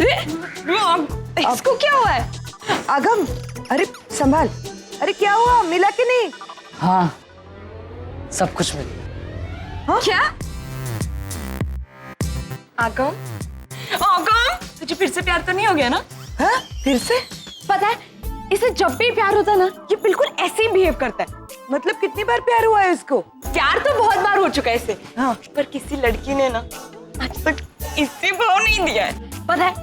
अरे इसको क्या हुआ है? आगम, अरे संभाल। अरे क्या हुआ, मिला कि नहीं? हाँ, सब कुछ मिल गया। हाँ? क्या? आगम, आगम, तुझे फिर से प्यार तो नहीं हो गया ना? हाँ? फिर से? पता है, इसे जब भी प्यार होता है ना, ये बिल्कुल ऐसे ही बिहेव करता है। मतलब कितनी बार प्यार हुआ है इसको? प्यार तो बहुत बार हो चुका है इसे। हाँ। पर किसी लड़की ने ना आज तक इससे भाव नहीं दिया है। पता है,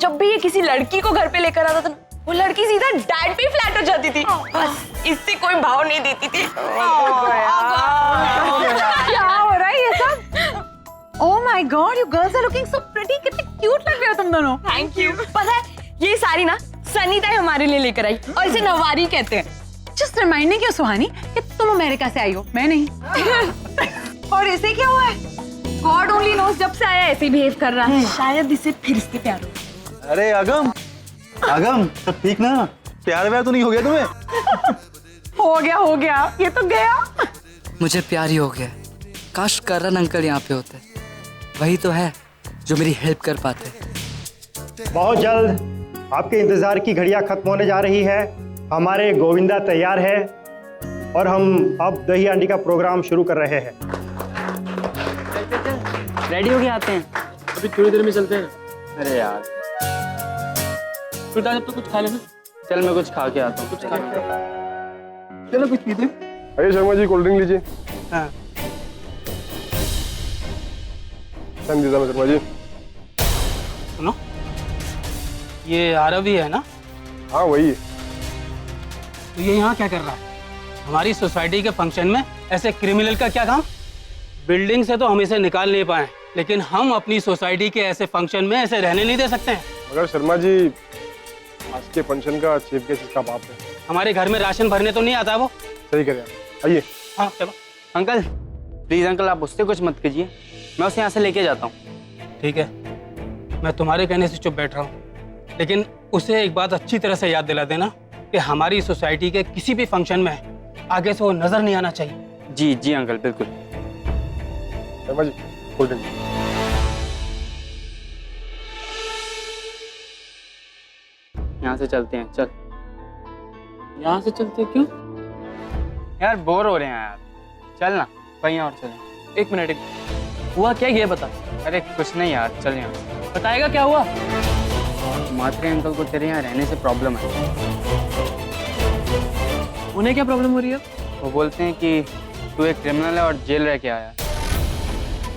जब भी ये किसी लड़की को घर पे लेकर आता था ना, वो लड़की सीधा डैड पे फ्लैट हो जाती थी। बस इससे कोई भाव नहीं देती थी। क्या हो रहा है ये सब? Oh my God, you girls are looking so pretty. कितने क्यूट लग रहे हो तुम दोनों। Thank you. पता है, ये सारी ना सनीता हमारे लिए लेकर आई और इसे नवारी कहते हैं। जस्ट रिमाइंडिंग यू सुहानी कि तुम अमेरिका से आई हो, मैं नहीं। और इसे क्या हुआ है? गॉड ओनली नोस, जब से आया ऐसे बिहेव कर रहा है। शायद इसे फिर से प्यार हो। अरे आगम, आगम सब ठीक ना? प्यार व्यार तो नहीं हो गया तुम्हें? हो गया, ये तो गया। मुझे प्यार ही हो गया। काश करण अंकल यहाँ पे होते, वही तो है जो मेरी हेल्प कर पाते। बहुत जल्द आपके इंतजार की घड़ियां खत्म होने जा रही है। हमारे गोविंदा तैयार है और हम अब दही हांडी का प्रोग्राम शुरू कर रहे हैं। रेडी हो गए आते हैं। अभी थोड़ी देर में चलते हैं। अरे यार, फिर जब तो कुछ खा लेना। चल मैं कुछ खा के आता हूँ। कुछ खा ले। चलो कुछ पीते। आइए शर्मा जी, कोल्ड ड्रिंक लीजिए। हाँ। शर्मा जी। सुनो, ये आरव ही है ना? हाँ वही है। तो ये यहाँ क्या कर रहा है? हमारी सोसाइटी के फंक्शन में ऐसे क्रिमिनल का क्या काम? बिल्डिंग से तो हम इसे निकाल नहीं पाए, लेकिन हम अपनी सोसाइटी के ऐसे फंक्शन में ऐसे रहने नहीं दे सकते हैं। मगर शर्मा जी, आज के फंक्शन का चीफ गेस्ट इसका बाप है। हमारे घर में राशन भरने तो नहीं आता वो। सही करें आप। आइए। हाँ चलो। अंकल प्लीज अंकल, आप उससे कुछ मत कीजिए, मैं उसे यहाँ से लेके जाता हूँ। ठीक है, मैं तुम्हारे कहने से चुप बैठ रहा हूँ, लेकिन उसे एक बात अच्छी तरह से याद दिला देना कि हमारी सोसाइटी के किसी भी फंक्शन में आगे से वो नजर नहीं आना चाहिए। जी जी अंकल, बिल्कुल। Sharma ji, cold drink. यहाँ से चलते हैं, चल। यहाँ से चलते क्यों? यार बोर हो रहे हैं यार, चल ना कहीं और चलें। एक मिनट, हुआ क्या ये बता। अरे कुछ नहीं यार, चल यहाँ। बताएगा क्या हुआ? मात्रे अंकल को तेरे यहाँ रहने से प्रॉब्लम है। उन्हें क्या प्रॉब्लम हो रही है? वो बोलते हैं कि तू एक क्रिमिनल है और जेल रह के आया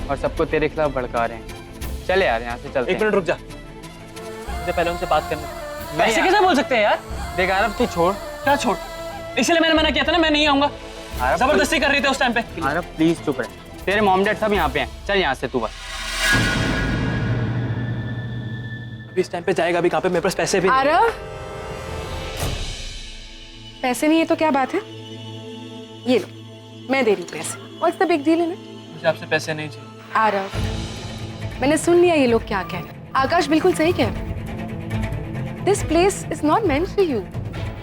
और सबको तेरे खिलाफ भड़का रहे हैं। चल यार यहाँ से चलते हैं। एक मिनट रुक जा, मुझे पहले उनसे बात करनी है। ऐसे कैसे बोल सकते हैं यार? देख आरव, तू छोड़। क्या छोड़? इसलिए मैंने मना किया था ना, मैं नहीं आऊंगा। जबरदस्ती कर रही थी उस टाइम पे। आरव प्लीज चुप रहे, तेरे मॉम डैड सब यहाँ पे हैं। चल यहाँ से तू बस। अभी इस टाइम पे जाएगा भी कहाँ पे? मेरे पास पैसे भी नहीं। आरव, पैसे नहीं है तो क्या बात है? ये लो, मैं दे रही हूँ पैसे। What's the big deal in it? मुझे आपसे पैसे नहीं चाहिए। आरव, मैंने सुन लिया ये लोग क्या कह रहे हैं। आकाश बिल्कुल सही कह रहे हैं। This place is not meant for you.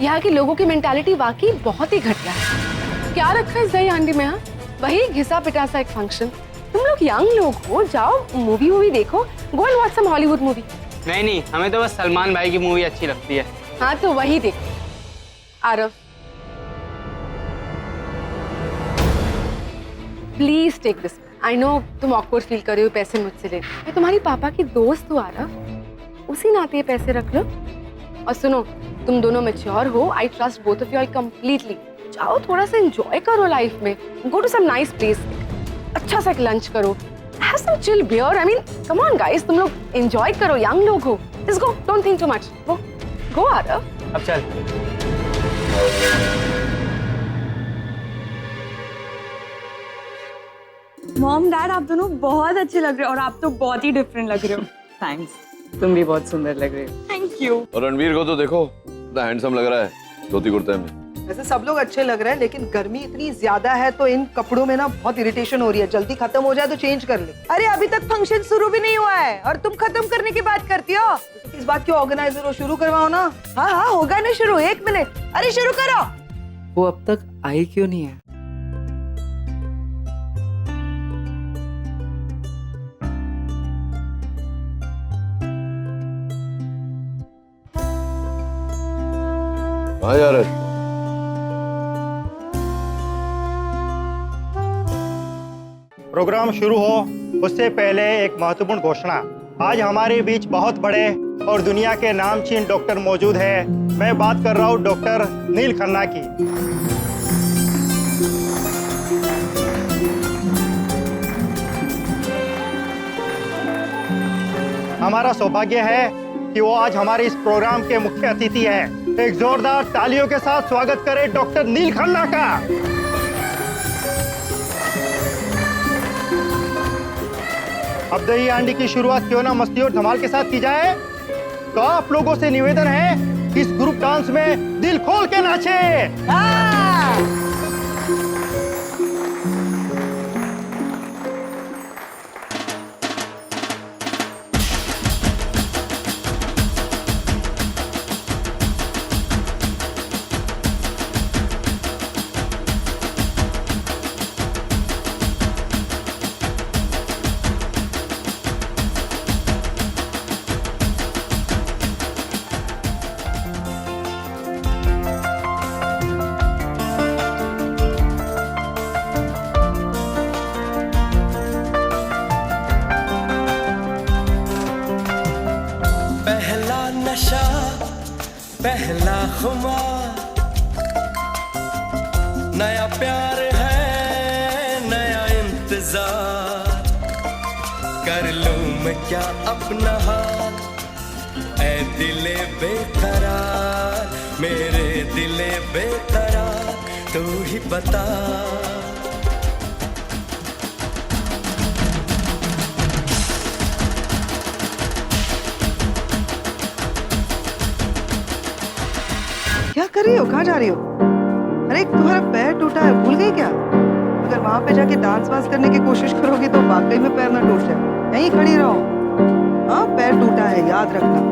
यहाँ के लोगों की मेंटालिटी वाकई बहुत ही घटिया है। क्या रखा है इस दही हांडी में? हाँ, वही घिसा पिटा सा एक फंक्शन। तुम लोग यंग लोग हो, जाओ मूवी देखो। Go and watch some Hollywood movie. नहीं, हमें तो बस सलमान भाई की मूवी अच्छी लगती है। हाँ तो वही देखो। Aarav, please take this. I know तुम ऑकवर्ड फील कर रहे हो पैसे मुझसे लेने। मैं तुम्हारी पापा की दोस्त हूँ आरव, उसी नाते ये पैसे रख लो। और सुनो, तुम दोनों मैच्योर हो। I trust both of you all completely. जाओ थोड़ा सा एंजॉय करो लाइफ में। Go to some nice place, अच्छा सा लंच करो। Have some chill beer. I mean come on guys, तुम लोग एंजॉय करो, यंग लोग हो। Just go, don't think too much. Go Aarav. अब चल। मॉम डैड, आप दोनों बहुत अच्छे लग रहे हो और आप तो बहुत ही डिफरेंट लग रहे हो। थैंक्स, तुम भी बहुत सुंदर लग रहे हो। Thank you. और रणवीर को तो देखो, कितना हैंडसम लग रहा है धोती कुर्ते में। वैसे सब लोग अच्छे लग रहे हैं, लेकिन गर्मी इतनी ज्यादा है तो इन कपड़ों में ना बहुत इरिटेशन हो रही है। जल्दी खत्म हो जाए तो चेंज कर ले। अरे अभी तक फंक्शन शुरू भी नहीं हुआ है और तुम खत्म करने की बात करती हो। इस बात के ऑर्गेनाइजर हो, शुरू करवाओ ना। हाँ होगा ना शुरू। 1 मिनट, अरे शुरू करो। वो अब तक आई क्यों नहीं है? कहाँ जा रहे? प्रोग्राम शुरू हो उससे पहले एक महत्वपूर्ण घोषणा। आज हमारे बीच बहुत बड़े और दुनिया के नामचीन डॉक्टर मौजूद है। मैं बात कर रहा हूँ डॉक्टर नील खन्ना की। हमारा सौभाग्य है कि वो आज हमारे इस प्रोग्राम के मुख्य अतिथि हैं। एक जोरदार तालियों के साथ स्वागत करें डॉक्टर नील खन्ना का। अब दही हांडी की शुरुआत क्यों ना मस्ती और धमाल के साथ की जाए। तो आप लोगों से निवेदन है कि इस ग्रुप डांस में दिल खोल के नाचे। पहला खुमार, नया प्यार है नया इंतजार, कर लूं मैं क्या अपना हाल, ऐ दिले बेकरार, मेरे दिले बेकरार, तू ही बता। क्या कर रही हो? कहाँ जा रही हो? अरे तुम्हारा पैर टूटा है, भूल गई क्या? अगर वहां पे जाके डांस वांस करने की कोशिश करोगी तो वाकई में पैर ना टूट जाए। यहीं खड़ी रहो। हाँ, पैर टूटा है, याद रखना।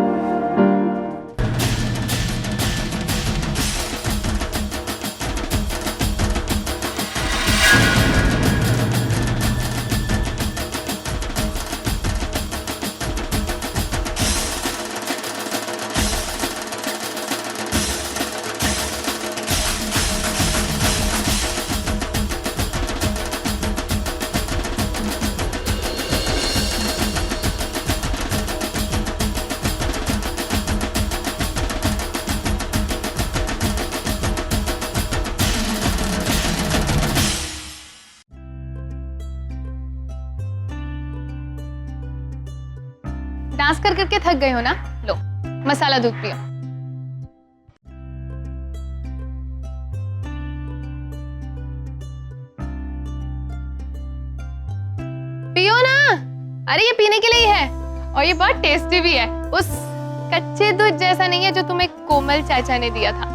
डांस कर करके थक गए हो ना? लो मसाला दूध पियो। पियो ना, अरे ये पीने के लिए ही है और ये बहुत टेस्टी भी है। उस कच्चे दूध जैसा नहीं है जो तुम्हें कोमल चाचा ने दिया था।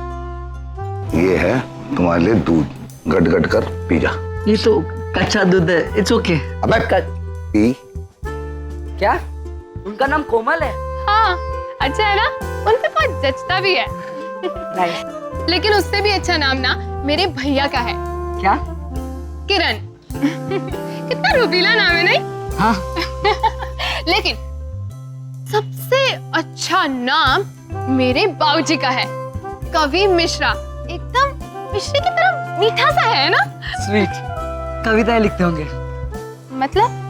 ये है तुम्हारे लिए दूध, गट गट कर पी जा। ये तो कच्चा दूध है, इट्स ओके। अबे पी। क्या? उनका नाम कोमल है? हाँ, अच्छा है ना? उन पे बहुत जचता भी है। नाइस। लेकिन उससे भी अच्छा नाम ना मेरे भैया का है। क्या? किरण। कितना रूबीला नाम है, नहीं? हाँ। लेकिन सबसे अच्छा नाम मेरे बाबूजी का है, कवि मिश्रा। एकदम मिश्री की तरह मीठा सा है ना? स्वीट। कविताएं लिखते होंगे? मतलब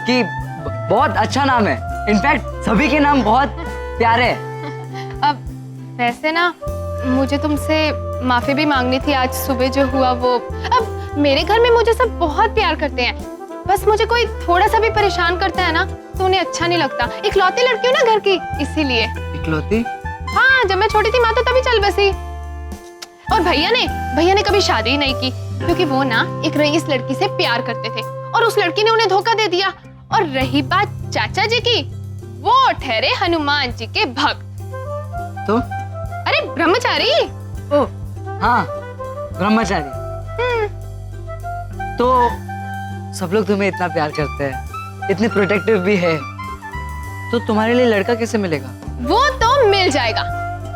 कि बहुत अच्छा नाम है। इनफैक्ट सभी के नाम बहुत प्यारे हैं। अब वैसे ना मुझे तुमसे माफी भी मांगनी थी आज सुबह जो हुआ वो। अब मेरे घर में मुझे सब बहुत प्यार करते हैं, बस मुझे कोई थोड़ा सा भी परेशान करता है ना तो उन्हें अच्छा नहीं लगता। इकलौती लड़की हूँ ना घर की, इसीलिए। इकलौती? हाँ, जब मैं छोटी थी माँ तो तभी चल बसी। और भैया ने कभी शादी ही नहीं की क्योंकि वो ना एक रईस लड़की से प्यार करते थे और उस लड़की ने उन्हें धोखा दे दिया। और रही बात चाचा जी की, वो ठहरे हनुमान जी के भक्त। तो? अरे ब्रह्मचारी। ओ हाँ, ब्रह्मचारी। तो सब लोग तुम्हें इतना प्यार करते हैं, इतने प्रोटेक्टिव भी है, तो तुम्हारे लिए लड़का कैसे मिलेगा? वो तो मिल जाएगा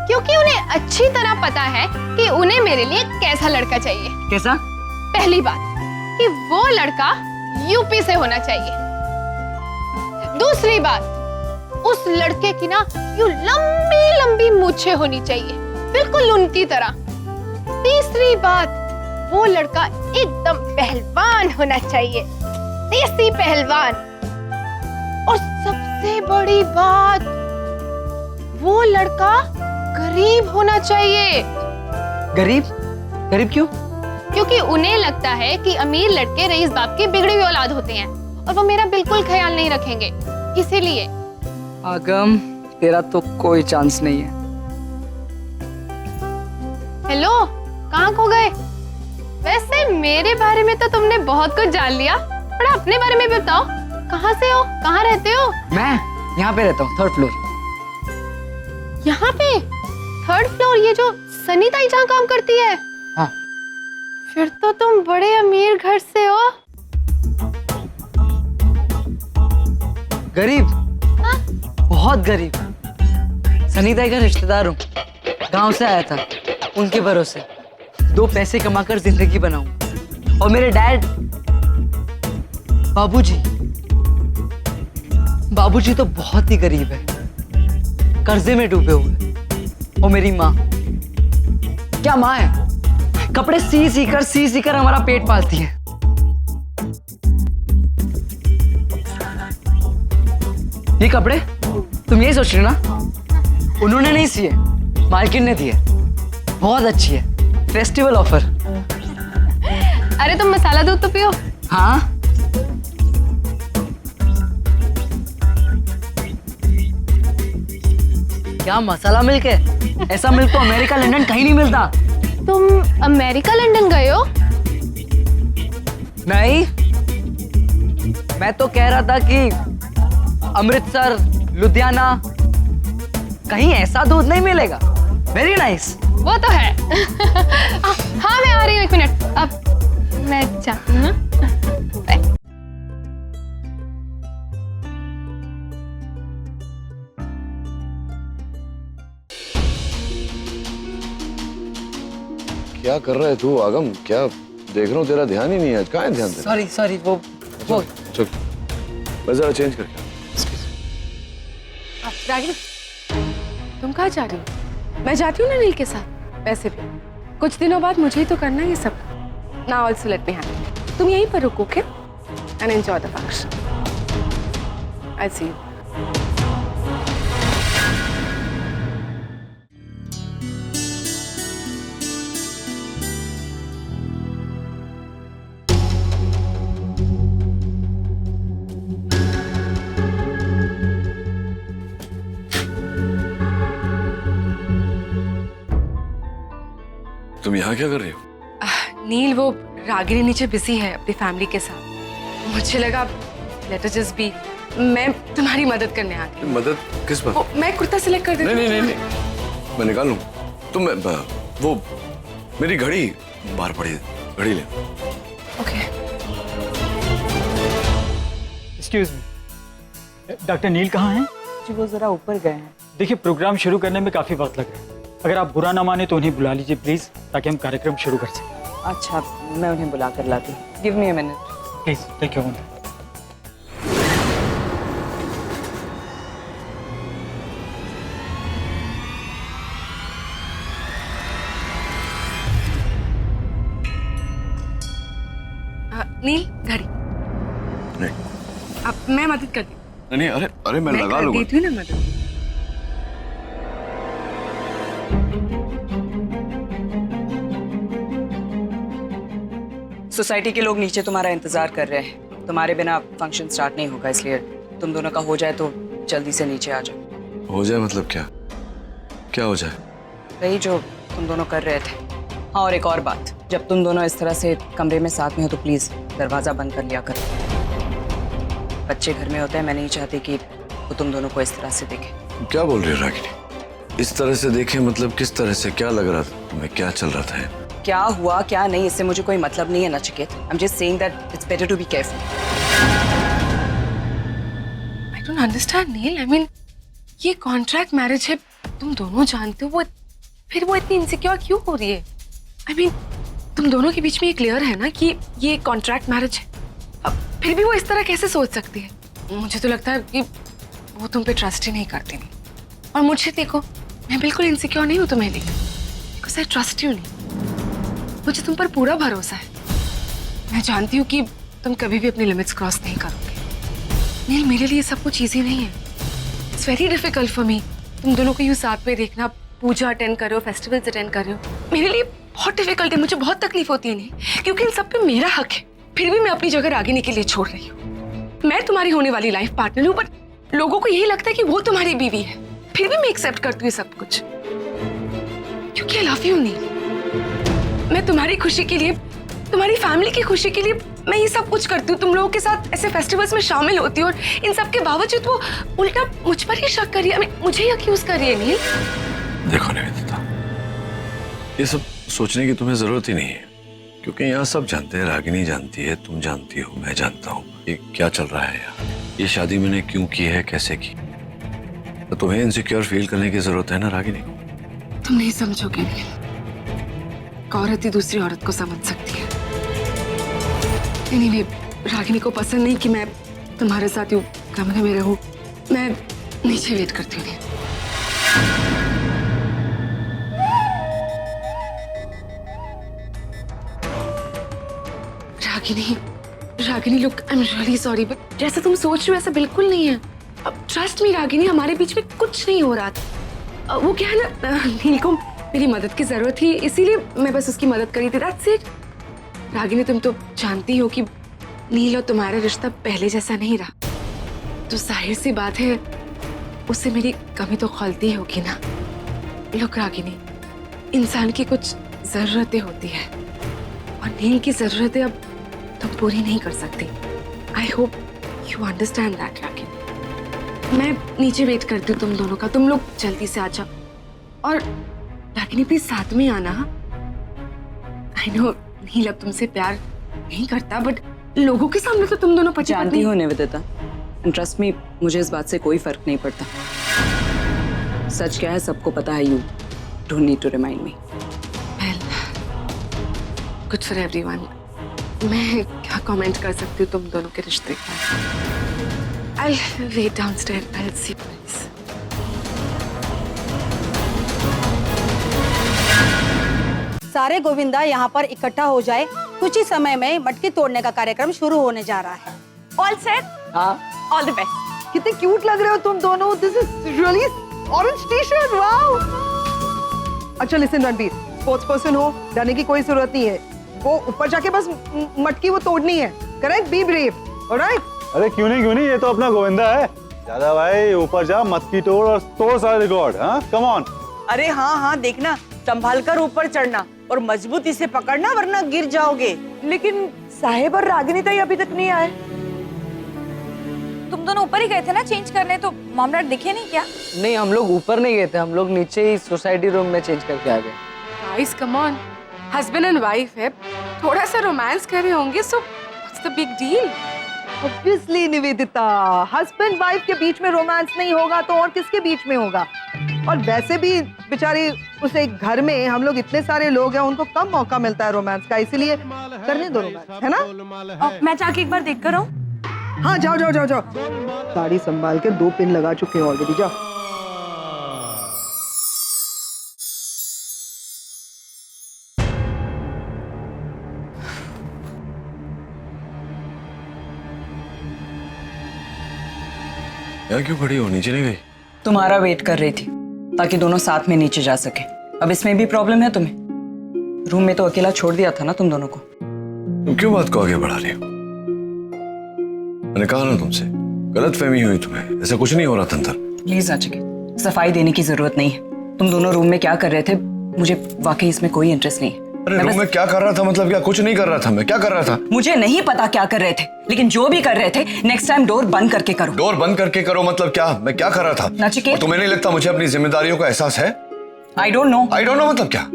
क्योंकि उन्हें अच्छी तरह पता है कि उन्हें मेरे लिए कैसा लड़का चाहिए। कैसा? पहली बात कि वो लड़का यूपी से होना चाहिए। दूसरी बात उस लड़के की ना यूं लंबी लंबी मूछें होनी चाहिए, बिल्कुल उनकी तरह। तीसरी बात, वो लड़का एकदम पहलवान होना चाहिए, देसी पहलवान। और सबसे बड़ी बात, वो लड़का गरीब होना चाहिए। गरीब? गरीब क्यों? क्योंकि उन्हें लगता है कि अमीर लड़के रईस बाप की बिगड़ी हुई औलाद होते हैं और वो मेरा बिल्कुल ख्याल नहीं रखेंगे, इसीलिए। आगम, तेरा तो कोई चांस नहीं है। हेलो, कहाँ खो गए? वैसे मेरे बारे में तो तुमने बहुत कुछ जान लिया, थोड़ा अपने बारे में भी बताओ। कहाँ से हो, कहाँ रहते हो? मैं यहाँ पे रहता हूँ, 3rd फ्लोर। यहाँ पे 3rd फ्लोर? ये जो सनी ताई जहाँ काम करती है? हाँ। फिर तो तुम बड़े अमीर घर से हो। गरीब? हाँ? बहुत गरीब। सनी ताई का रिश्तेदार हूँ, गांव से आया था, उनके भरोसे 2 पैसे कमाकर जिंदगी बनाऊं। और मेरे डैड, बाबूजी तो बहुत ही गरीब है, कर्जे में डूबे हुए। और मेरी माँ, क्या माँ है, कपड़े सी कर हमारा पेट पालती है। ये कपड़े तुम यही सोच रहे हो ना? उन्होंने नहीं सिए, मालकिन ने दिए। बहुत अच्छी है, फेस्टिवल ऑफर। अरे तुम मसाला दूध तो पियो। हाँ, क्या मसाला मिल्क है? ऐसा मिल्क तो अमेरिका लंदन कहीं नहीं मिलता। तुम अमेरिका लंदन गए हो? नहीं, मैं तो कह रहा था कि अमृतसर, लुधियाना, कहीं ऐसा दूध नहीं मिलेगा। Very nice. वो तो है। हाँ, मैं आ रही हूँ, 1 मिनट। अब मैं जाती हूँ ना। क्या कर रहा है तू आगम? क्या देख रहा हूँ, तेरा ध्यान ही नहीं है। कहाँ है ध्यान तेरा? सॉरी, वो चल, मैं जरा चेंज करके। रागिनी, तुम कहाँ जा रही हो? मैं जाती हूँ ना नील के साथ। वैसे भी कुछ दिनों बाद मुझे ही तो करना है ये सब। Now also let me handle. तुम यहीं पर रुको, okay? And enjoy the function. I'll see you. तुम यहाँ क्या कर रही हो? नील, वो रागिनी नीचे बिजी है अपनी फैमिली के साथ। मुझे लगा लेट अस जस्ट बी, मैं तुम्हारी मदद करने आ गई। मदद किस बात? मैं कुर्ता सिलेक्ट कर देती हूँ। नहीं, मैं निकाल लूँ। तुम वो मेरी घड़ी बाहर पड़ी है, घड़ी ले। ओके। एक्सक्यूज मी, डॉक्टर नील कहाँ हैं? जी वो जरा ऊपर गए हैं। देखिए, प्रोग्राम शुरू करने में काफी वक्त लग रहा है। अगर आप बुरा ना माने तो उन्हें बुला लीजिए प्लीज, ताकि हम कार्यक्रम शुरू कर सकें। अच्छा, मैं उन्हें बुला कर लाती हूँ। Give me a minute. Please take your minute. Neel, घड़ी। नहीं। अब मैं मदद कर दी। नहीं, अरे मैं लगा लूंगा। देती हूँ ना मदद। सोसाइटी के लोग नीचे तुम्हारा इंतजार कर रहे हैं। तुम्हारे बिना फंक्शन स्टार्ट नहीं होगा, इसलिए तुम दोनों का हो जाए तो जल्दी से नीचे आ जाओ। हो जाए मतलब क्या? क्या हो जाए? वही जो तुम दोनों कर रहे थे। हाँ, और एक और बात, जब तुम दोनों इस तरह से कमरे में साथ में हो तो प्लीज दरवाजा बंद कर लिया करो। बच्चे घर में होते हैं, मैं नहीं चाहती कि वो तुम दोनों को इस तरह से देखे। क्या बोल रही है रागिनी? इस तरह से देखे मतलब किस तरह से? क्या लग रहा था तुम्हें? क्या चल रहा था? क्या हुआ क्या नहीं, इससे मुझे कोई मतलब नहीं है Nachiket. I am just saying that it's better to be careful. I don't understand Neel. I mean, ये कॉन्ट्रैक्ट मैरिज है, तुम दोनों जानते हो। वो फिर वो इतनी इनसिक्योर क्यों हो रही है? आई मीन, तुम दोनों के बीच में ये क्लियर है ना कि ये कॉन्ट्रैक्ट मैरिज है। अब फिर भी वो इस तरह कैसे सोच सकती है? मुझे तो लगता है कि वो तुम पे ट्रस्ट ही नहीं करती नहीं। और मुझे देखो, मैं बिल्कुल इनसिक्योर नहीं हूँ तुम्हें लिए, बिकॉज आई ट्रस्ट यू नहीं। मुझे तुम पर पूरा भरोसा है। मैं जानती हूँ कि तुम कभी भी अपनी लिमिट्स क्रॉस नहीं करोगे। नील, मेरे लिए सब कुछ ईजी नहीं है। It's very difficult for me. तुम दोनों को यूँ साथ में देखना, पूजा अटेंड कर रहे हो, फेस्टिवल्स अटेंड कर रहे हो, मेरे लिए बहुत डिफिकल्ट है। मुझे बहुत तकलीफ होती है नहीं, क्योंकि इन सब पे मेरा हक है। फिर भी मैं अपनी जगह रागिनी के लिए छोड़ रही हूँ। मैं तुम्हारी होने वाली लाइफ पार्टनर हूँ, बट लोगों को यही लगता है कि वो तुम्हारी बीवी है। फिर भी मैं एक्सेप्ट करती हूँ सब कुछ, क्योंकि आई लव यू नील। मैं तुम्हारी खुशी के लिए, तुम्हारी फैमिली की खुशी के लिए मैं ये सब कुछ करती हूँ। तुम लोगों के साथ ऐसे फेस्टिवल्स में शामिल होती हूँ, और इन सब के बावजूद वो उल्टा मुझ पर ही शक कर रही है, मुझे ही अक्यूज कर रही है। नील देखो निवेदिता, ये सब सोचने की तुम्हें जरूरत ही नहीं है, क्योंकि यहाँ सब जानते हैं, रागिनी जानती है, तुम जानती हो, मैं जानता हूँ ये क्या चल रहा है यहाँ। ये शादी मैंने क्यों की है, कैसे की, तो तुम्हें इनसिक्योर फील करने की जरूरत है ना रागिनी को। तुम नहीं समझोगे नील। एक औरत ही दूसरी औरत को समझ सकती है। नहीं, रागिनी को पसंद नहीं कि मैं तुम्हारे साथ यूं कमरे में रहूं। मैं नीचे वेट करती हूँ। Ragini look, I am really sorry, but जैसा तुम सोच रहे हो ऐसा बिल्कुल नहीं है। अब ट्रस्ट मी रागिनी, हमारे बीच में कुछ नहीं हो रहा था। वो क्या है ना, नील को मेरी मदद की जरूरत थी, इसीलिए मैं बस उसकी मदद करी थी। That's it. रागिनी, तुम तो जानती हो कि नील और तुम्हारा रिश्ता पहले जैसा नहीं रहा, तो जाहिर सी बात है उससे मेरी कमी तो खलती होगी ना। लुक रागिनी, इंसान की कुछ जरूरतें होती है, और नील की जरूरतें अब तुम पूरी नहीं कर सकती। I hope you understand that Ragini. मैं नीचे वेट करती हूँ तुम दोनों का। तुम लोग जल्दी से आ जाओ, और रागिनी प्लीज साथ में आना। आई नो नील अब तुमसे प्यार नहीं करता, बट लोगों के सामने तो तुम दोनों पति जानती हो निवेदिता, ट्रस्ट मी, मुझे इस बात से कोई फर्क नहीं पड़ता। सच क्या है सबको पता है। You don't need to remind me. Well, good for everyone. मैं क्या कमेंट कर सकती हूँ तुम दोनों के रिश्ते पर। I wait downstair, I will see please. सारे गोविंदा यहाँ पर इकट्ठा हो जाए, कुछ ही समय में मटकी तोड़ने का कार्यक्रम शुरू होने जा रहा है। All set? हाँ, ऑल द बेस्ट। कितने क्यूट लग रहे हो तुम दोनों। This is really orange t-shirt, wow. अच्छा लिसन रणबीर, स्पोर्ट्स पर्सन हो, डरने की कोई जरूरत नहीं है। वो ऊपर जाके बस मटकी वो तोड़नी है, करेक्ट? Be brave, alright? अरे क्यों नहीं, ये तो अपना गोविंदा है। दादा भाई ऊपर जा, मटकी तोड़ और तोड़ सारे रिकॉर्ड। हाँ, कम ऑन। अरे हाँ, देखना, संभाल कर ऊपर चढ़ना और मजबूती से पकड़ना, वरना गिर जाओगे। लेकिन साहेब और रागिनी तो अभी तक नहीं आए। तुम दोनों ऊपर ही गए थे ना चेंज करने, तो मामला दिखे नहीं क्या? नहीं, हम लोग ऊपर नहीं गए थे, हम लोग नीचे ही सोसाइटी रूम में चेंज करके आ गए। Guys come on, husband and wife है, थोड़ा सा रोमांस कर रहे होंगे, so what's the big deal? Obviously Nivedita, husband wife के बीच में रोमांस नहीं होगा तो और किसके बीच में होगा? और वैसे भी बेचारी उस एक घर में हम लोग इतने सारे लोग हैं, उनको कम मौका मिलता है रोमांस का, इसीलिए करने दो रोमांस, है ना? मैं जाके एक बार देख कर आऊं? हाँ जाओ। गाड़ी संभाल के 2 पिन लगा चुके हैं ऑलरेडी, जाओ। यहाँ क्यों खड़ी हो, नीचे नहीं गई? तुम्हारा वेट कर रही थी ताकि दोनों साथ में नीचे जा सके। अब इसमें भी प्रॉब्लम है तुम्हें? रूम में तो अकेला छोड़ दिया था ना तुम दोनों को। तुम क्यों बात को आगे बढ़ा रही हो? मैंने कहा ना तुमसे, गलतफहमी हुई तुम्हें, ऐसा कुछ नहीं हो रहा था अंदर। प्लीज नचिकेत, सफाई देने की जरूरत नहीं है। तुम दोनों रूम में क्या कर रहे थे, मुझे वाकई इसमें कोई इंटरेस्ट नहीं है। अरे रूम में क्या कर रहा था मतलब क्या? कुछ नहीं कर रहा था मैं, क्या कर रहा था? मुझे नहीं पता क्या कर रहे थे, लेकिन जो भी कर रहे थे नेक्स्ट टाइम डोर बंद करके करो। डोर बंद करके करो मतलब क्या? मैं क्या कर रहा था? नचिकेत, तुम्हें नहीं लगता मुझे अपनी जिम्मेदारियों का एहसास है? आई डोंट नो मतलब क्या?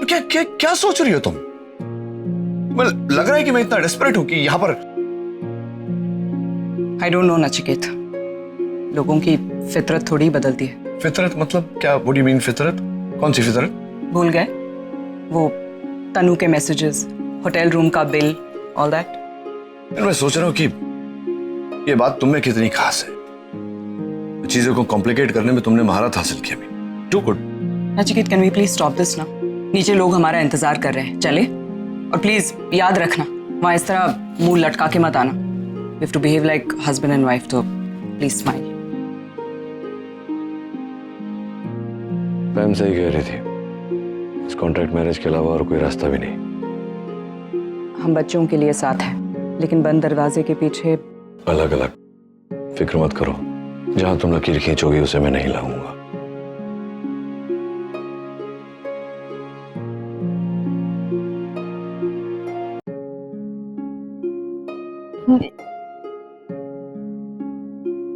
क्या क्या सोच रही हो तुम? लग रहा है कि मैं इतना डेस्परेट हूं कि यहाँ पर। आई डोंट नो नचिकेत, लोगों की फितरत थोड़ी बदलती है। फितरत मतलब क्या? व्हाट डू यू मीन फितरत? कौन सी फितरत? भूल गए? वो तनु के मैसेजेस, होटल रूम का बिल, ऑल दैट। मैं सोच रहा हूँ कि ये बात तुम में कितनी खास है। चीजों को कॉम्प्लिकेट करने में तुमने महारत हासिल की अभी। Too good. Nachiket, can we please stop this ना? नीचे लोग हमारा इंतजार कर रहे हैं, चले? और प्लीज याद रखना, वहां इस तरह मुंह लटका के मत आना। We have to behave like husband and wife, तो प्लीज स्माइल। मैम सही कह रही थी, इस कॉन्ट्रैक्ट मैरिज के अलावा और कोई रास्ता भी नहीं। हम बच्चों के लिए साथ हैं, लेकिन बंद दरवाजे के पीछे अलग अलग। फिक्र मत करो, जहां तुम लकीर खींचोगी उसे मैं नहीं लाऊंगा।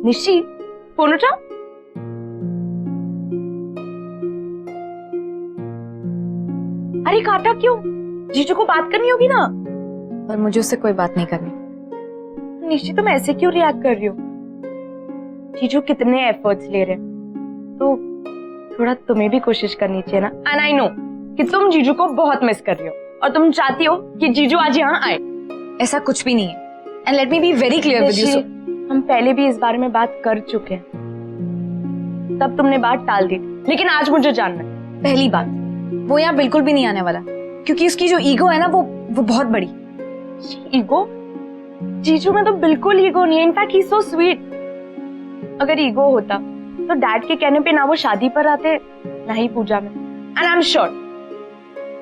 निशी, फोन उठा। अरे काटा क्यों? जीजू को बात करनी होगी ना। पर मुझे उससे कोई बात नहीं करनी। निशी, तुम ऐसे क्यों रिएक्ट कर रही हो? जीजू कितने एफर्ट्स ले रहे हैं, तो थोड़ा तुम्हें भी कोशिश करनी चाहिए ना। एंड आई नो कि तुम जीजू को बहुत मिस कर रही हो और तुम चाहती हो कि जीजू आज यहाँ आए। ऐसा कुछ भी नहीं है। And let me be very clear with you. हम पहले भी इस बारे में बात कर चुके हैं, तब तुमने बात टाल दी थी, लेकिन आज मुझे जानना है। पहली बात, वो यहाँ बिल्कुल भी नहीं आने वाला, क्योंकि उसकी जो ईगो है ना वो बहुत बड़ी। ईगो? जीजू में तो बिल्कुल ईगो नहीं है। In fact he is so sweet. अगर ईगो होता तो डैड के कहने पे ना वो शादी पर आते, ना ही पूजा में। एंड आई एम श्योर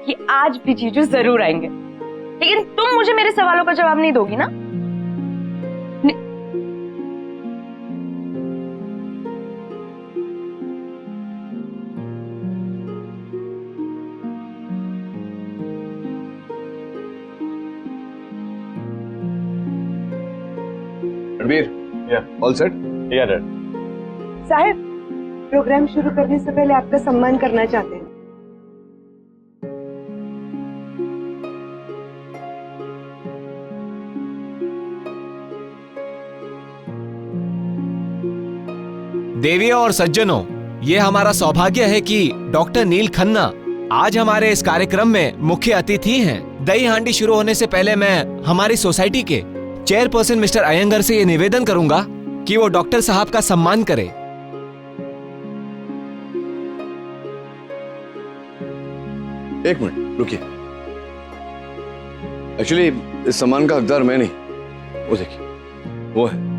कि आज भी जीजू जरूर आएंगे। लेकिन तुम मुझे मेरे सवालों का जवाब नहीं दोगी ना? Ranbir, all set? या डैड। साहब, प्रोग्राम शुरू करने से पहले आपका सम्मान करना चाहते हैं। देवियों और सज्जनों, ये हमारा सौभाग्य है कि डॉक्टर नील खन्ना आज हमारे इस कार्यक्रम में मुख्य अतिथि हैं। दही हांडी शुरू होने से पहले मैं हमारी सोसाइटी के चेयरपर्सन मिस्टर अयंगर से ये निवेदन करूंगा कि वो डॉक्टर साहब का सम्मान करें। एक मिनट रुकिए। एक्चुअली इस सम्मान का हकदार मैं नहीं, वो देखिए, वो है।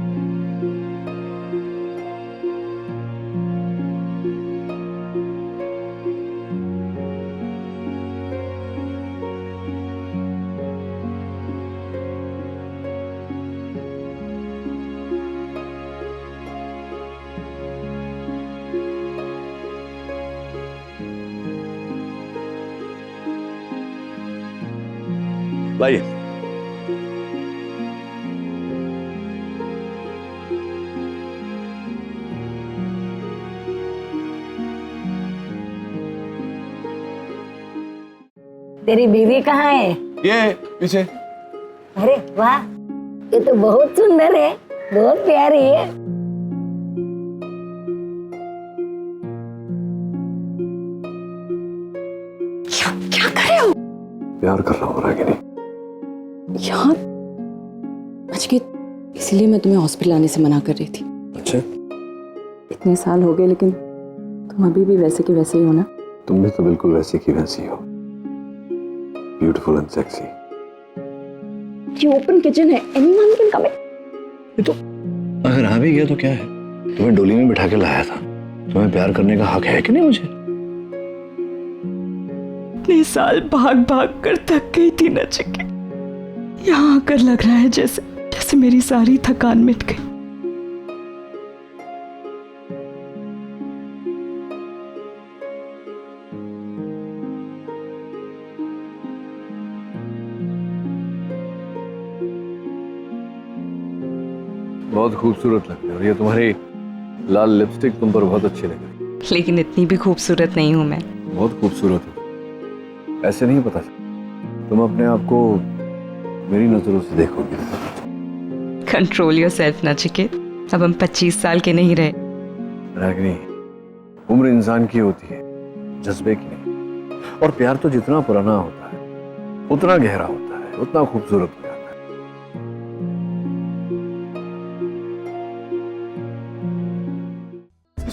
लाइए। तेरी बीवी कहाँ है? ये पीछे। अरे वाह, ये तो बहुत सुंदर है, बहुत प्यारी है। क्या कर रहे हो? प्यार कर रहा हूँ रागिनी। यार नचिकेत, इसीलिए मैं तुम्हें हॉस्पिटल आने से मना कर रही थी। अच्छा? इतने साल हो गए लेकिन तुम अभी भी वैसे के वैसे ही हो ना? तुम भी तो बिल्कुल वैसी की वैसी हो, ब्यूटीफुल एंड सेक्सी। ये ओपन किचन है, एनीवन कैन कम इन। ये तो अगर आ भी गया तो क्या है, तुम्हें डोली में बिठा के लाया था, तुम्हें प्यार करने का हक है कि नहीं मुझे? इतने साल भाग भाग कर थक गई थी नचिकेत, यहाँ आकर लग रहा है जैसे जैसे मेरी सारी थकान मिट गई। बहुत खूबसूरत लग रही है और ये तुम्हारी लाल लिपस्टिक तुम पर बहुत अच्छी लग रही है। लेकिन इतनी भी खूबसूरत नहीं हूँ मैं। बहुत खूबसूरत हो, ऐसे नहीं पता चलता। तुम अपने आप को मेरी नजरों से देखोगे। कंट्रोल योरसेल्फ नचिकेत, अब हम 25 साल के नहीं रहे। रागिनी, उम्र इंसान की होती है, जज्बे की नहीं। और प्यार तो जितना पुराना होता है उतना गहरा होता है, उतना खूबसूरत होता है।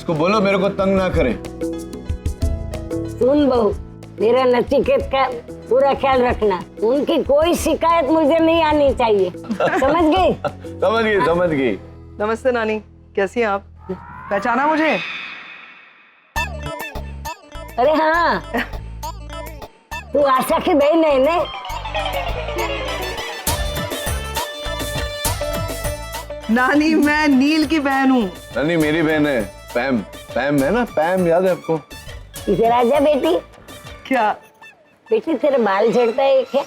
उसको बोलो मेरे को तंग ना करे। सुन बहू, मेरा नचिकेत का पूरा ख्याल रखना, उनकी कोई शिकायत मुझे नहीं आनी चाहिए, समझ गई? समझ गई, समझ गई। नमस्ते नानी, कैसी हैं आप? पहचाना मुझे? अरे हाँ, तू आशा की बहन है ना? नानी मैं नील की बहन हूँ। नानी मेरी बहन है पैम। पैम है ना, पैम याद है आपको? इधर आ जा बेटी। क्या बेटी तेरे बाल झड़ता है क्या?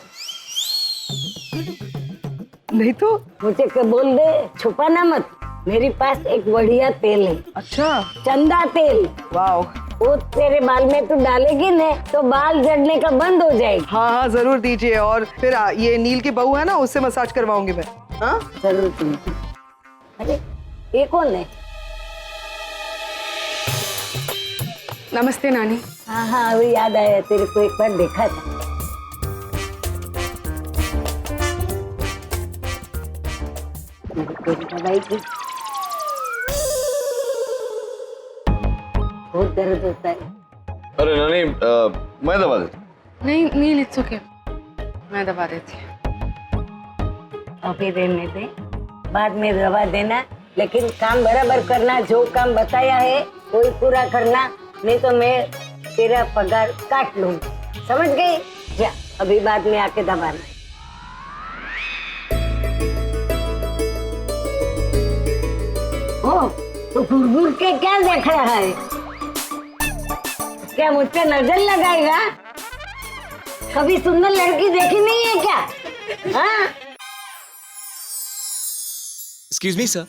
नहीं तो मुझे क्या बोल दे, छुपाना मत। मेरे पास एक बढ़िया तेल है। अच्छा? चंदा तेल। वाओ। वो तेरे बाल में तू डालेगी ना तो बाल झड़ने का बंद हो जाएगा। हाँ हाँ जरूर दीजिए। और फिर ये नील की बहू है ना, उससे मसाज करवाऊंगी मैं। हाँ जरूर दीजिए। अरे ये कौन है? नमस्ते नानी। हाँ हाँ अभी याद आया, तेरे को एक बार देखा था। दवाई की बहुत दर्द होता है। अरे नानी मैं दबा देता। नहीं नील, इट्स ओके, मैं दबा देती हूँ। अभी रहने दे, बाद में दवा देना, लेकिन काम बराबर करना। जो काम बताया है वही पूरा करना, नहीं तो मैं तेरा पगार काट लूंगी, समझ गई? जा अभी बाद में आके दबाना। ओ तो घूर के क्या देख रहा है? क्या मुझ पे नजर लगाएगा? कभी सुंदर लड़की देखी नहीं है क्या? हाँ? Excuse me sir.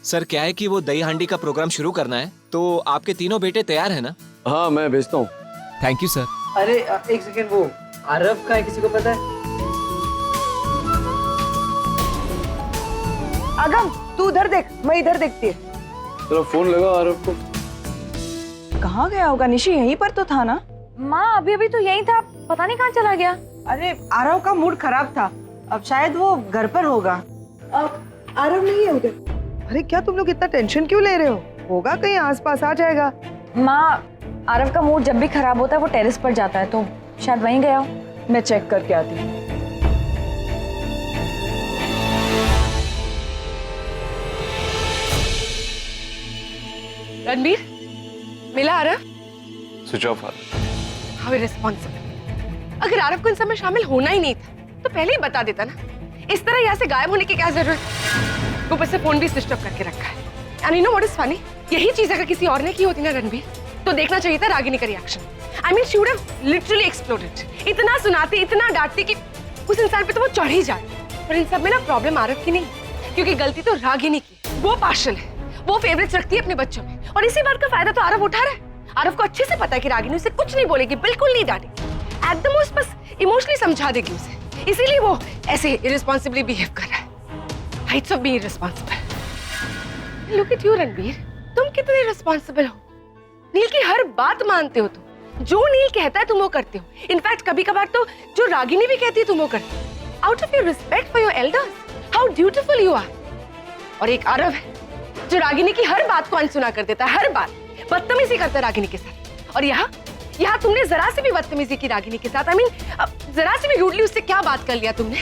सर क्या है कि वो दही हांडी का प्रोग्राम शुरू करना है, तो आपके तीनों बेटे तैयार है ना? हाँ मैं भेजता हूँ। Thank you sir. अरे एक सेकेंड, वो आरव का है, किसी को पता है? अगम तू उधर देख, मैं इधर देखती है। चलो फोन लगाओ आरव को। कहाँ गया होगा? निशी यहीं पर तो था ना? माँ अभी अभी तो यही था, पता नहीं कहाँ चला गया। अरे आरव का मूड खराब था, अब शायद वो घर पर होगा। आरव नहीं है उधर। अरे क्या तुम लोग इतना टेंशन क्यों ले रहे हो? होगा कहीं आसपास, आ जाएगा। माँ आरव का मूड जब भी खराब होता है वो टेरेस पर जाता है, तो शायद वहीं गया हो। मैं चेक करके आती हूँ। रणबीर, मिला Aarav? Switch off. How irresponsible. अगर आरव को इन सब में शामिल होना ही नहीं था तो पहले ही बता देता ना। इस तरह यहाँ से गायब होने की क्या जरूरत? ऊपर से फोन भी स्विच ऑफ करके रखा है। And you know what is funny, यही चीज अगर किसी और ने की होती ना रणबीर, तो देखना चाहिए था रागिनी का reaction. I mean she would have literally exploded. इतना सुनाती, इतना डांटती कि उस इंसान पे तो वो चढ़ ही जाए। पर इन सब में ना प्रॉब्लम आरव की नहीं, क्योंकि गलती तो रागिनी की। वो पार्शल है, वो फेवरेट्स रखती है अपने बच्चों में, और इसी बात का फायदा तो आरव उठा रहा है। आरव को अच्छे से पता है कि रागिनी उसे कुछ नहीं बोलेगी, बिल्कुल नहीं डांटेगी, एट द मोस्ट बस इमोशनली समझा देगी उसे। इसीलिए वो ऐसे इररिस्पॉन्सिबली बिहेव कर रहा है। Heights of being irresponsible. Look at you Ranbir, तुम कितने रिस्पॉन्सिबल हो। नील की हर बात मानते हो तुम, जो नील कहता है तुम वो करते हो। इनफैक्ट कभी कभार तो जो रागिनी भी कहती है तुम वो करते हो। Out of your respect for your elders, how dutiful you are. और एक आरव है जो रागिनी की हर बात को अनसुना कर देता है, हर बात बदतमीजी करता है रागिनी के साथ। और यहाँ तुमने जरा से भी बदतमीजी की रागिनी के साथ। आई मीन जरा से भी रूडली उससे क्या बात कर लिया तुमने,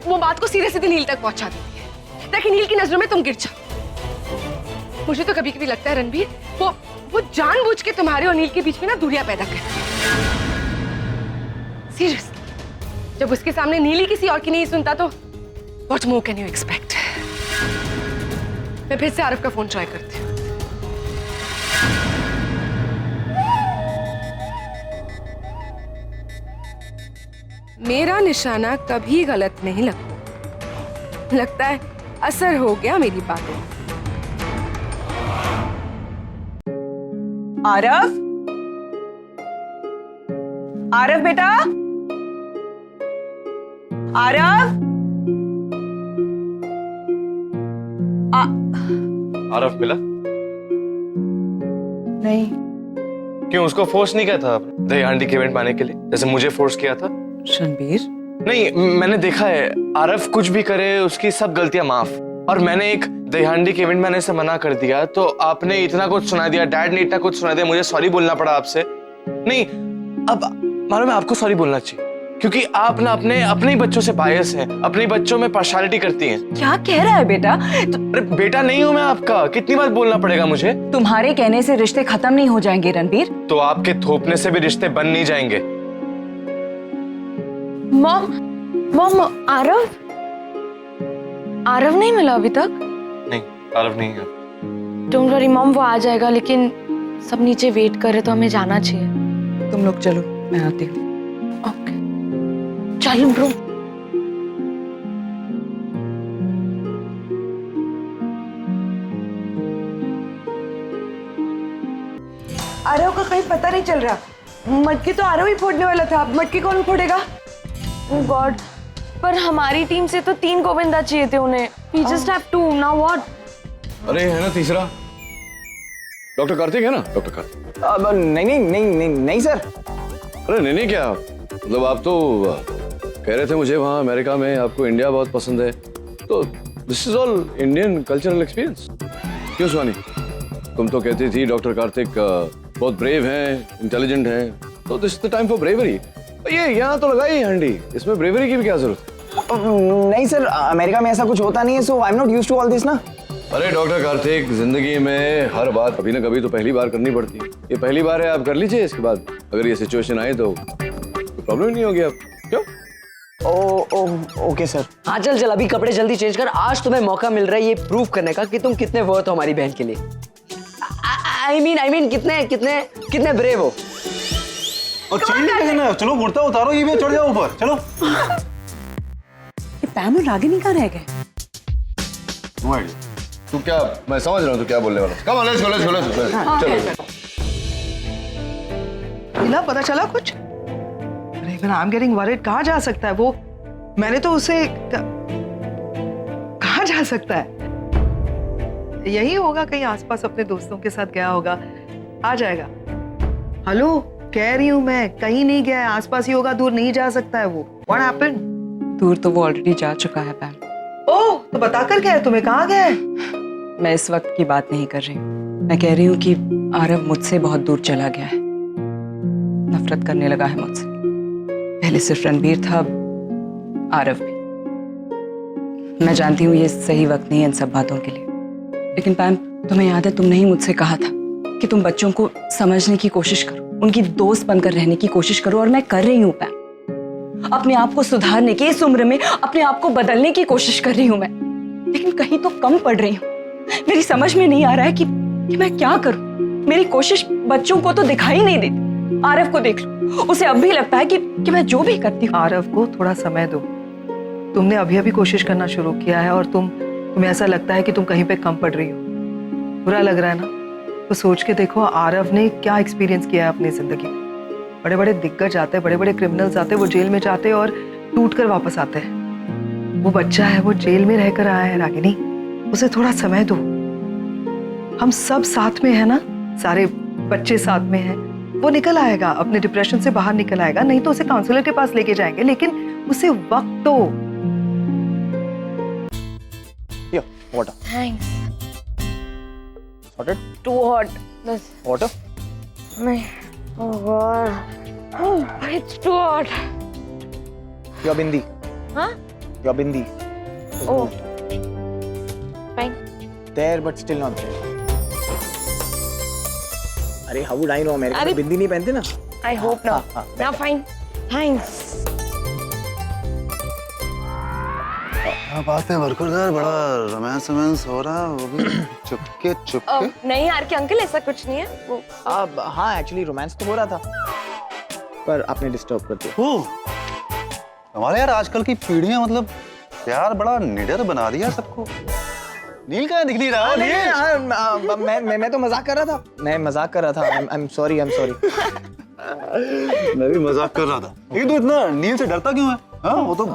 वो बात को सीधे सीधे नील तक पहुंचा दी है, ताकि नील की नजरों में तुम गिर जाओ। मुझे तो कभी कभी लगता है रणबीर, वो जानबूझ के तुम्हारे और नील के बीच में ना दूरियां पैदा कर। सीरियसली, जब उसके सामने नील ही किसी और की नहीं सुनता तो what more can you expect. मैं फिर से आरव का फोन ट्राई करती हूँ। मेरा निशाना कभी गलत नहीं लगता है असर हो गया मेरी बातों। आरव, आरव बेटा, आरव। आरव मिला नहीं? क्यों, उसको फोर्स नहीं किया था दही हांडी के इवेंट पाने के लिए, जैसे मुझे फोर्स किया था? रणबीर, नहीं, मैंने देखा है आरव कुछ भी करे उसकी सब गलतियां माफ, और मैंने एक दहीहांडी के इवेंट में आने से मना कर दिया तो आपने इतना कुछ सुना दिया, डैड ने इतना कुछ सुना दिया, मुझे सॉरी बोलना पड़ा आपसे। नहीं, अब मालूम है आपको सॉरी बोलना चाहिए क्योंकि आप ना अपने ही बच्चों से बायस हैं, अपने ही बच्चों में पार्शियलिटी करती हैं। क्या कह रहा है बेटा? अरे बेटा नहीं हूं मैं आपका, कितनी बार बोलना पड़ेगा मुझे? तुम्हारे कहने से रिश्ते खत्म नहीं हो जाएंगे रणबीर। तो आपके थोपने से भी रिश्ते बन नहीं जाएंगे। मॉम आरव नहीं मिला अभी तक? नहीं, आरव नहीं है। डोंट वरी मॉम, वो आ जाएगा, लेकिन सब नीचे वेट कर रहे तो हमें जाना चाहिए। तुम लोग चलो, मैं आती हूँ। ओके चलो ब्रो। आरव का कहीं पता नहीं चल रहा। मटकी तो आरव ही फोड़ने वाला था, अब मटकी कौन फोड़ेगा? ओह गॉड, पर हमारी टीम से तो 3 गोविंदा चाहिए थे उन्हें। We just have 2, now what? अरे है ना तीसरा, डॉक्टर कार्तिक है ना, डॉक्टर कार्तिक। नहीं सर। अरे नहीं क्या, मतलब आप तो कह रहे थे मुझे वहाँ अमेरिका में आपको इंडिया बहुत पसंद है, तो this is all Indian cultural experience. क्यों सुहानी, तुम तो कहती थी डॉक्टर कार्तिक बहुत ब्रेव हैं, इंटेलिजेंट हैं, तो this is the time for bravery. ये यहाँ तो लगाई हंडी, इसमें ब्रेवरी की भी क्या जरूरत है? नहीं सर, अमेरिका में ऐसा कुछ होता नहीं है, so I am not used to all this ना। अरे डॉक्टर कार्तिक, जिंदगी में हर बात कभी ना कभी तो पहली बार करनी पड़ती है। ये पहली बार है, आप कर लीजिए, इसके बाद अगर ये सिचुएशन आए तो प्रॉब्लम नहीं होगी। आप क्यों? Okay sir. हाँ चल अभी कपड़े जल्दी चेंज कर, आज तुम्हें मौका मिल रहा है ये प्रूव करने का कि तुम कितने वर्थ हो हमारी बहन के लिए। आई मीन कितने ब्रेव हो। और चेंज करना, चलो कुर्ता उतारो, ये भी चढ़ जाओ ऊपर, चलो। ये पैम और रागिनी कहाँ रह गए? तू क्या, मैं समझ रहा हूँ तू क्या बोलने वाला। Come on, let's go. मिला, पता चला कुछ? अरे मैं आई एम गेटिंग वरीड। कहाँ जा सकता है वो? मैंने तो उसे कहाँ जा सकता है? यही होगा, कहीं आसपास अपने दोस्तों के साथ गया होगा, आ जाएगा। हेलो, कह रही हूँ मैं, कहीं नहीं गया है, आसपास ही होगा, दूर नहीं जा सकता है वो। What happened? दूर तो वो ऑलरेडी जा चुका है पैम। ओह, तो बता कर गया है तुम्हें, कहाँ गया है? मैं इस वक्त की बात नहीं कर रही हूँ, मैं कह रही हूँ कि आरव मुझसे बहुत दूर चला गया है, नफरत करने लगा है मुझसे। पहले सिर्फ रणबीर था, आरव भी। मैं जानती हूँ ये सही वक्त नहीं है इन सब बातों के लिए, लेकिन पैम तुम्हें याद है तुमने ही मुझसे कहा था कि तुम बच्चों को समझने की कोशिश करो, उनकी दोस्त बनकर रहने की कोशिश करो, और मैं कर रही हूँ पैम। अपने आप को सुधारने की, इस उम्र में अपने आप को बदलने की कोशिश कर रही हूँ मैं, लेकिन कहीं तो कम पड़ रही हूँ। मेरी समझ में नहीं आ रहा है कि मैं क्या करूँ। मेरी कोशिश बच्चों को तो दिखाई नहीं देती। आरव को देख लो, उसे अब भी लगता है कि मैं जो भी करती हूँ। आरव को थोड़ा समय दो। तुमने अभी कुछ करना शुरू किया है और तुम्हें ऐसा लगता है कि तुम कहीं पे कम पड़ रही हो। बुरा लग रहा है ना? तो सोच के देखो आरव ने क्या एक्सपीरियंस किया है अपनी जिंदगी में। बड़े बड़े दिग्गज आते हैं, बड़े बड़े क्रिमिनल्स आते हैं, वो जेल में जाते हैं और टूट कर वापस आते हैं। वो बच्चा है, वो जेल में रहकर आया है रागिनी, उसे थोड़ा समय दो। हम सब साथ में है ना, सारे बच्चे साथ में हैं। वो निकल आएगा, अपने डिप्रेशन से बाहर निकल आएगा, नहीं तो उसे काउंसलर के पास लेके जाएंगे, लेकिन उसे वक्त दो। Water. Thanks. Sorted? Too hot. This. Water? मैं, oh God. Oh, it's too hot. Your bindi. Huh? Your bindi. Oh. Fine. There, but still not there. अरे how would I know? America में बिंदी नहीं पहनते ना? I hope not. Now fine. Thanks. क्या बात है वर्कुरदार, बड़ा रोमांस हो रहा है, वो भी चुपके। नहीं यार कि अंकल ऐसा कुछ नहीं है वो। हाँ एक्चुअली रोमांस तो हो रहा था, पर आपने डिस्टर्ब कर दिया। ओह, हमारे यार आजकल की पीढ़ियां मतलब प्यार बड़ा निडर बना दिया सबको। नील कहाँ दिख नहीं रहा? मैं तो मजाक कर रहा था, मैं मजाक कर रहा था। I am sorry. मैं भी मजाक कर रहा था। ये तो इतना नील से डरता क्यों है? हाँ, वो तो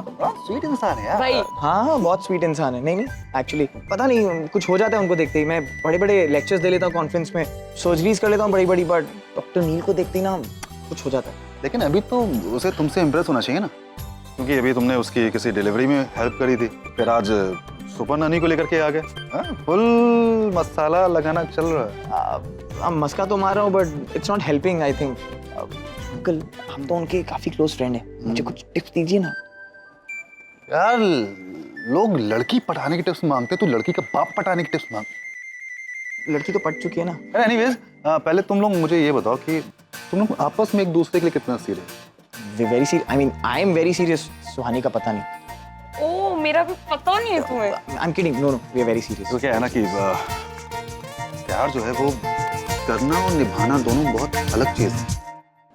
स्वीट इंसान है यार। भाई हाँ बहुत स्वीट इंसान है। नहीं एक्चुअली पता नहीं कुछ हो जाता है उनको देखते ही। मैं बड़े बड़े लेक्चर्स दे लेता हूँ कॉन्फ्रेंस में, सर्जरीज कर लेता हूँ बड़ी, बट डॉक्टर नील को देखते ही ना कुछ हो जाता है। लेकिन अभी तो उसे तुमसे इम्प्रेस होना चाहिए ना, क्योंकि अभी तुमने उसकी किसी डिलीवरी में हेल्प करी थी, फिर आज सुपर नानी को लेकर के आ गए। फुल मसाला लगाना चल रहा है। मस्का तो मार रहा हूँ but it's not helping I think. Uncle हम तो उनके काफी क्लोज फ्रेंड हैं, मुझे कुछ टिप्स दीजिए ना। यार लोग लड़की पटाने की टिप्स मांगते, तू लड़की का बाप पटाने की टिप्स मांग। लड़की तो पट चुकी है ना। एनीवेज पहले तुम लोग मुझे ये बताओ कि तुम लोग आपस में एक दूसरे के लिए कितना serious? Very serious, I mean I am very serious. Suhani का पता नहीं। ओ मेरा भी पता नहीं है तुम्हें। I am kidding, no no we are very serious. तो क्या है ना कि प्यार जो है वो करना और निभाना दोनों बहुत अलग चीज है।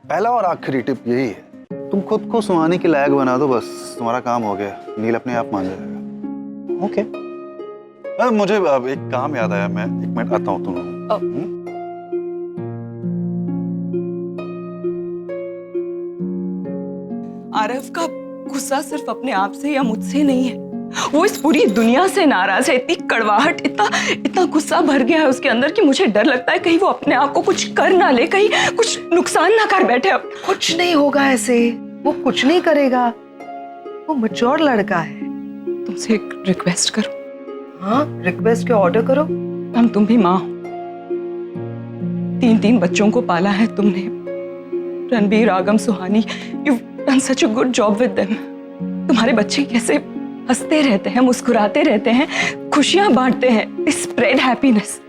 पहला और आखिरी टिप यही है, तुम खुद को सुहानी के लायक बना दो, बस तुम्हारा काम हो गया। नील अपने आप मान जाएगा। ओके। मुझे अब एक काम याद आया, मैं 1 मिनट आता हूँ तुम लोग। आरव का गुस्सा सिर्फ अपने आप से या मुझसे नहीं है, वो इस पूरी दुनिया से नाराज है। इतनी कड़वाहट, इतना गुस्सा भर गया है उसके अंदर कि मुझे डर लगता है कहीं वो अपने आप को कुछ कर ना ले, कहीं कुछ नुकसान ना कर बैठे। अब कुछ नहीं होगा ऐसे, वो कुछ नहीं करेगा, वो मैच्योर लड़का है। तुमसे एक रिक्वेस्ट करो। हाँ रिक्वेस्ट के ऑर्डर करो। हम तुम भी माँ हो, 3 बच्चों को पाला है तुमने। Ranbir, Aagam, Suhani, you done such a good job with them. तुम्हारे बच्चे कैसे हंसते रहते हैं, मुस्कुराते रहते हैं, खुशियां बांटते हैं, स्प्रेड हैप्पीनेस।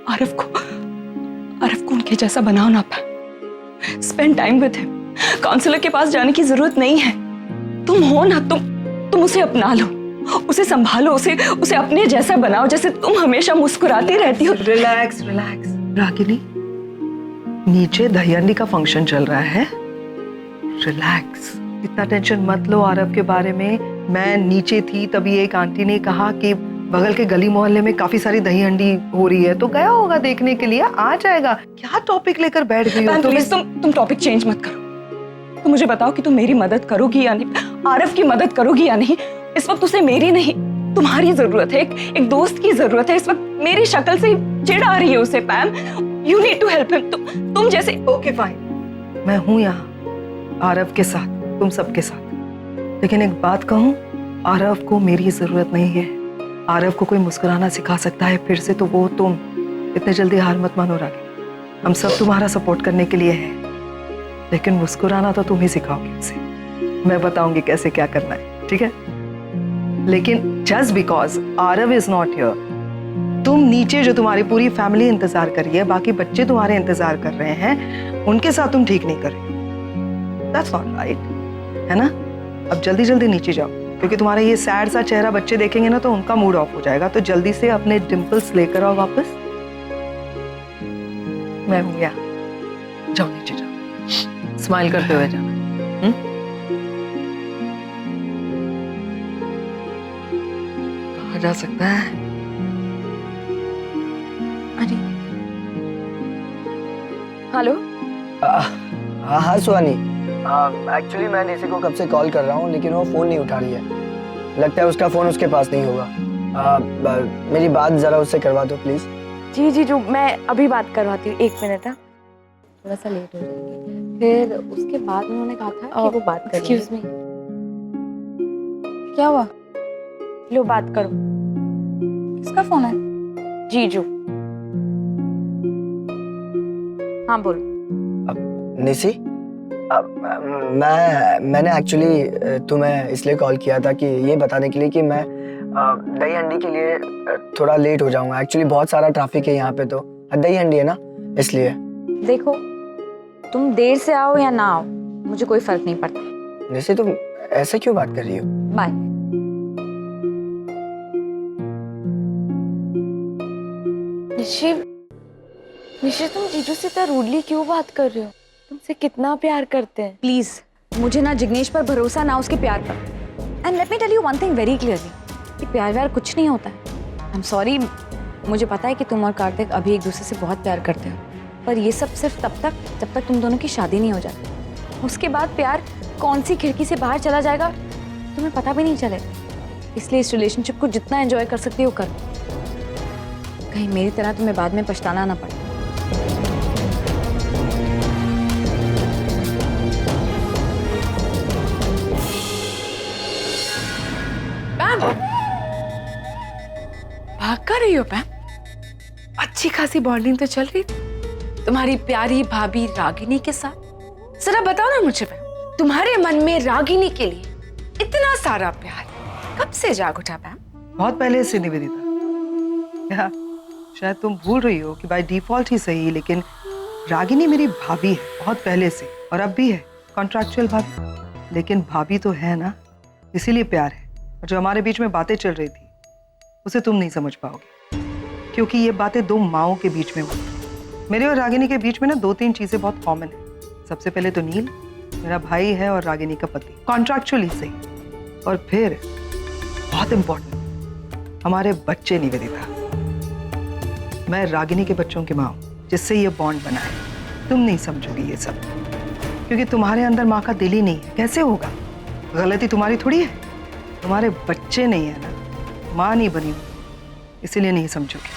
आरव को उनके जैसा बनाओ ना पाए। Spend time with him. Counsellor के पास जाने की जरूरत नहीं है। तुम हो ना, तुम उसे अपना लो, उसे संभालो, उसे अपने जैसा बनाओ, जैसे तुम हमेशा मुस्कुराती रहती हो। रिलैक्स रिलैक्स रागिनी, नीचे दहीहंडी का फंक्शन चल रहा है, रिलैक्स। इतना टेंशन मत लो आरव के बारे में। मैं नीचे थी तभी एक आंटी ने कहा कि बगल के गली मोहल्ले में काफी सारी दहीहंडी हो रही है, तो गया होगा देखने के लिए, आ जाएगा। क्या टॉपिक लेकर बैठ गई हो? प्लीज तुम टॉपिक चेंज मत करो। तुम मुझे बताओ कि तुम मेरी मदद करोगी या नहीं, आरव की मदद करोगी या नहीं। इस वक्त उसे मेरी नहीं, तुम्हारी जरूरत है, एक दोस्त की जरूरत है। इस वक्त मेरी शक्ल से चिढ़ आ रही है उसे। Pam, you need to help him. तुम जैसे। ओके फाइन, मैं हूं यहाँ आरव के साथ, तुम सबके साथ। लेकिन एक बात कहूं, आरव को मेरी जरूरत नहीं है। आरव को कोई मुस्कुराना सिखा सकता है फिर से, तो वो तुम। इतने जल्दी हार मत मानो रागी, हम सब तुम्हारा सपोर्ट करने के लिए हैं, लेकिन मुस्कुराना तो तुम ही सिखाओगे उसे। मैं बताऊंगी कैसे क्या करना है, ठीक है? लेकिन just because Aarav is not here, तुम नीचे जो तुम्हारी पूरी फैमिली इंतजार कर रही है, बाकी बच्चे तुम्हारे इंतजार कर रहे हैं, उनके साथ तुम ठीक नहीं कर रहे हो। दैट्स नॉट राइट, है ना? अब जल्दी जल्दी नीचे जाओ, क्योंकि तुम्हारा ये सैड सा चेहरा बच्चे देखेंगे ना तो उनका मूड ऑफ हो जाएगा। तो जल्दी से अपने डिंपल्स लेकर आओ वापस। मैं हूं यहाँ, जाओ नीचे जाओ, स्माइल करते हुए जाना। कहाँ जा सकता है? अरे हेलो। हाँ सुहानी, एक्चुअली मैं निशी को कब से कॉल कर रहा हूँ, लेकिन वो फ़ोन नहीं उठा रही है। लगता है उसका फ़ोन उसके पास नहीं होगा। मेरी बात ज़रा उससे करवा दो प्लीज़। जी जो मैं अभी बात करवाती हूँ, 1 मिनट। थोड़ा सा लेट हो जाएंगे। फिर उसके बाद उन्होंने कहा था कि वो बात कर। एक्सक्यूज मी, क्या हुआ? लो बात करो। किसका फोन है? जीजू। हाँ बोलो। निशी, मैंने एक्चुअली तुम्हें इसलिए कॉल किया था कि ये बताने के लिए कि मैं दहीहंडी के लिए थोड़ा लेट हो जाऊंगा। एक्चुअली बहुत सारा ट्रैफिक है यहाँ पे, तो दहीहंडी है ना, इसलिए। देखो, तुम देर से आओ या ना आओ, मुझे कोई फर्क नहीं पड़ता। निशी तुम ऐसे क्यों बात कर रही हो? बाय। निशी तुम जीजू से इतना रूडली क्यों बात कर रहे हो? तुमसे कितना प्यार करते हैं। प्लीज, मुझे ना जिग्नेश पर भरोसा, ना उसके प्यार पर। And let me tell you one thing very clearly, कि प्यार व्यार कुछ नहीं होता है। आई एम सॉरी, मुझे पता है कि तुम और कार्तिक अभी एक दूसरे से बहुत प्यार करते हो, पर ये सब सिर्फ तब तक जब तक तुम दोनों की शादी नहीं हो जाती। उसके बाद प्यार कौन सी खिड़की से बाहर चला जाएगा तुम्हें पता भी नहीं चलेगा। इसलिए इस रिलेशनशिप को जितना एंजॉय कर सकती हो कर, कहीं मेरी तरह तुम्हें बाद में पछताना ना पड़े। भाग कर रही हो मैम? अच्छी खासी बॉन्डिंग तो चल रही थी तुम्हारी प्यारी भाभी रागिनी के साथ। जरा बताओ ना मुझे मैम, तुम्हारे मन में रागिनी के लिए इतना सारा प्यार कब से जाग उठा मैम? बहुत पहले से निवेदिता। या शायद तुम भूल रही हो कि बाय डिफॉल्ट ही सही, लेकिन रागिनी मेरी भाभी है बहुत पहले से, और अब भी है, कॉन्ट्रैक्चुअल भाभी। लेकिन भाभी तो है ना, इसीलिए प्यार है। और जो हमारे बीच में बातें चल रही थी उसे तुम नहीं समझ पाओगे, क्योंकि ये बातें दो माओं के बीच में हुई। मेरे और रागिनी के बीच में ना 2-3 चीजें बहुत कॉमन है। सबसे पहले तो नील मेरा भाई है और रागिनी का पति, कॉन्ट्रैक्चुअली सही। और फिर बहुत इंपॉर्टेंट, हमारे बच्चे निवेदिता। मैं रागिनी के बच्चों की माँ हूं, जिससे ये बॉन्ड बना है। तुम नहीं समझोगी ये सब, क्योंकि तुम्हारे अंदर माँ का दिल ही नहीं है। कैसे होगा? गलती तुम्हारी थोड़ी है, तुम्हारे बच्चे नहीं है ना, माँ नहीं बनी, इसीलिए नहीं समझोगी।